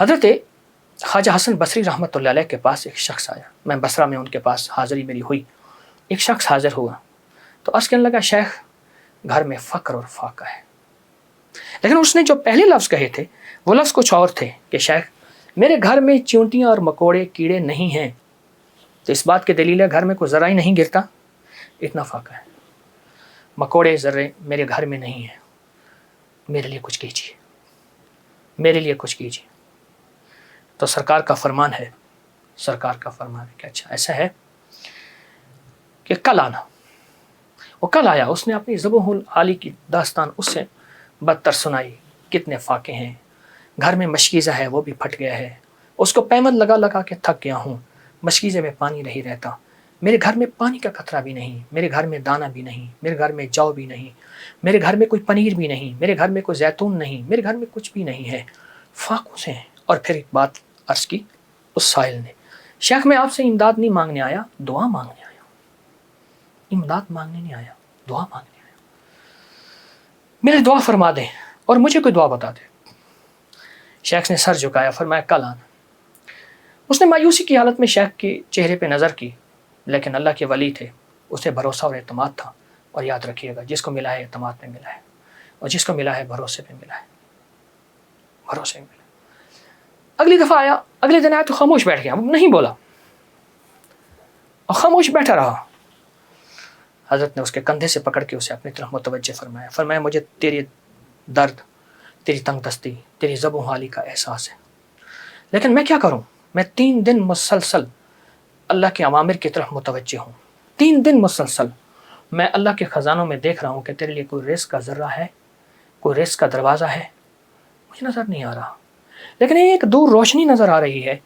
حضرت خواجہ حسن بصری رحمۃ اللہ علیہ کے پاس ایک شخص آیا. میں بصرہ میں ان کے پاس حاضری میری ہوئی. ایک شخص حاضر ہوا تو عرض کہنے لگا شیخ گھر میں فقر اور فاقہ ہے. لیکن اس نے جو پہلے لفظ کہے تھے وہ لفظ کچھ اور تھے کہ شیخ میرے گھر میں چیونٹیاں اور مکوڑے کیڑے نہیں ہیں. تو اس بات کی دلیل ہے گھر میں کوئی ذرہ ہی نہیں گرتا, اتنا فاقہ ہے. مکوڑے ذرے میرے گھر میں نہیں ہیں, میرے لیے کچھ کیجیے, میرے لیے کچھ کیجیے. تو سرکار کا فرمان ہے کہ اچھا ایسا ہے کہ کل آنا. وہ کل آیا. اس نے اپنی ذبح العالی کی داستان اس سے بدتر سنائی. کتنے فاقے ہیں, گھر میں مشکیزہ ہے وہ بھی پھٹ گیا ہے. اس کو پیمند لگا لگا کے تھک گیا ہوں. مشکیزے میں پانی نہیں رہتا. میرے گھر میں پانی کا قطرہ بھی نہیں, میرے گھر میں دانہ بھی نہیں, میرے گھر میں جو بھی نہیں, میرے گھر میں کوئی پنیر بھی نہیں, میرے گھر میں کوئی زیتون نہیں, میرے گھر میں کچھ بھی نہیں ہے. فاقوں سے ہیں. اور پھر ایک بات عرض کی اس سائل نے, شیخ میں آپ سے امداد نہیں مانگنے آیا, دعا مانگنے آیا. امداد مانگنے نہیں آیا, دعا مانگنے آیا. میرے دعا فرما دیں اور مجھے کوئی دعا بتا دے. شیخ نے سر جھکایا, فرمایا کل آنا. اس نے مایوسی کی حالت میں شیخ کے چہرے پہ نظر کی, لیکن اللہ کے ولی تھے, اسے بھروسہ اور اعتماد تھا. اور یاد رکھیے گا جس کو ملا ہے اعتماد میں ملا ہے, اور جس کو ملا ہے بھروسے پہ ملا ہے, بھروسے میں ملا. اگلی دفعہ آیا, اگلے دن آیا تو خاموش بیٹھ گیا, نہیں بولا اور خاموش بیٹھا رہا. حضرت نے اس کے کندھے سے پکڑ کے اسے اپنی طرف متوجہ فرمایا مجھے تیری درد, تیری تنگ دستی, تیری ذبح حالی کا احساس ہے, لیکن میں کیا کروں. میں 3 دن مسلسل اللہ کے اوامر کی طرف متوجہ ہوں. 3 دن مسلسل میں اللہ کے خزانوں میں دیکھ رہا ہوں کہ تیرے لیے کوئی رزق کا ذرہ ہے, کوئی رزق کا دروازہ ہے. مجھے نظر نہیں آ رہا, لیکن ایک دور روشنی نظر آ رہی ہے,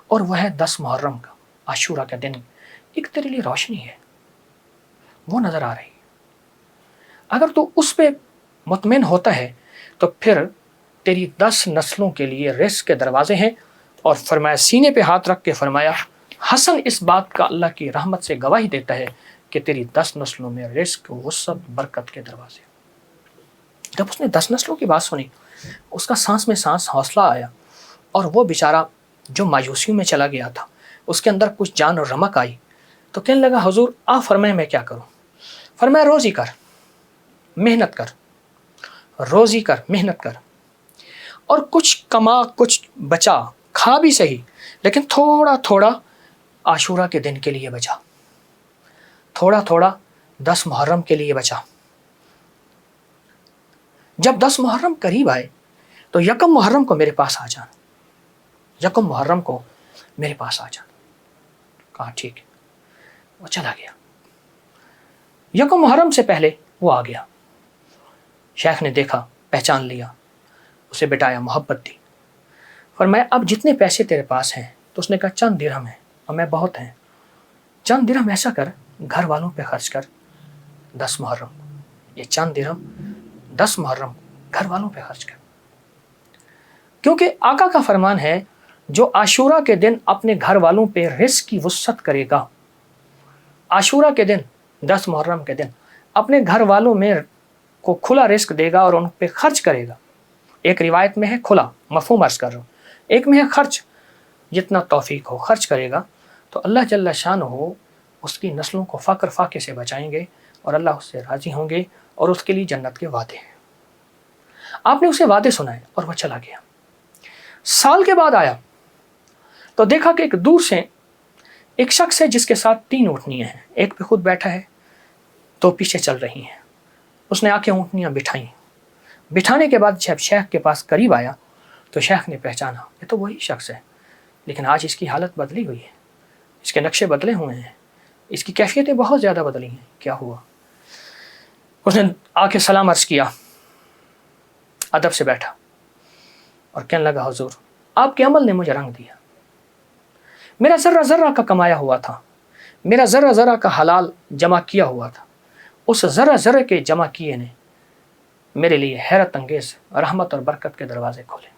اور وہ ہے 10 محرم کا عاشورہ کا دن. ایک تیرے لیے روشنی ہے, وہ نظر آ رہی ہے. اگر تو اس پہ مطمئن ہوتا ہے تو پھر تیری 10 نسلوں کے لیے رزق کے دروازے ہیں. اور فرمایا سینے پہ ہاتھ رکھ کے فرمایا حسن اس بات کا اللہ کی رحمت سے گواہی دیتا ہے کہ تیری 10 نسلوں میں رزق, وسعت, برکت کے دروازے. جب اس نے 10 نسلوں کی بات سنی اس کا سانس میں سانس حوصلہ آیا, اور وہ بیچارہ جو مایوسیوں میں چلا گیا تھا اس کے اندر کچھ جان اور رمق آئی. تو کہنے لگا حضور آپ فرمائیں میں کیا کروں. فرمایا روزی کر, محنت کر, روزی کر, محنت کر, اور کچھ کما, کچھ بچا, کھا بھی صحیح لیکن تھوڑا تھوڑا عاشورہ کے دن کے لیے بچا, تھوڑا تھوڑا 10 محرم کے لیے بچا. جب 10 محرم قریب آئے تو 1 محرم کو میرے پاس آ جانا, 1 محرم کو میرے پاس آ جانا. کہا ٹھیک ہے. وہ چلا گیا. 1 محرم سے پہلے وہ آ گیا. شیخ نے دیکھا, پہچان لیا, اسے بٹایا, محبت دی. فرمایا اب جتنے پیسے تیرے پاس ہیں, تو اس نے کہا چند درہم ہیں, اور میں بہت ہیں. چند درہم ایسا کر گھر والوں پہ خرچ کر 10 محرم. یہ چند درہم 10 محرم گھر والوں پہ خرچ کر. کیونکہ آقا کا فرمان ہے جو عاشورہ کے دن اپنے گھر والوں پہ رزق کی وسعت کرے گا, عاشورہ کے دن 10 محرم کے دن اپنے گھر والوں میں کو کھلا رزق دے گا اور ان پہ خرچ کرے گا. ایک روایت میں ہے کھلا, مفہوم عرض کر رہا ہوں, ایک میں ہے خرچ. جتنا توفیق ہو خرچ کرے گا تو اللہ جل شانہ اس کی نسلوں کو فقر فاقے سے بچائیں گے, اور اللہ اس سے راضی ہوں گے, اور اس کے لیے جنت کے وعدے ہیں. آپ نے اسے وعدے سنائے اور وہ چلا گیا. سال کے بعد آیا تو دیکھا کہ ایک دور سے ایک شخص ہے جس کے ساتھ 3 اونٹنیاں ہیں, ایک پہ خود بیٹھا ہے, 2 پیچھے چل رہی ہیں. اس نے آ کے اونٹنیاں بٹھائیں. بٹھانے کے بعد جب شیخ کے پاس قریب آیا تو شیخ نے پہچانا یہ تو وہی شخص ہے, لیکن آج اس کی حالت بدلی ہوئی ہے, اس کے نقشے بدلے ہوئے ہیں, اس کی کیفیتیں بہت زیادہ بدلی ہیں. کیا ہوا؟ اس نے آ کے سلام عرض کیا, ادب سے بیٹھا اور کہنے لگا حضور آپ کے عمل نے مجھے رنگ دیا. میرا ذرہ ذرہ کا کمایا ہوا تھا, میرا ذرہ ذرہ کا حلال جمع کیا ہوا تھا, اس ذرہ ذرہ کے جمع کیے نے میرے لیے حیرت انگیز رحمت اور برکت کے دروازے کھولے.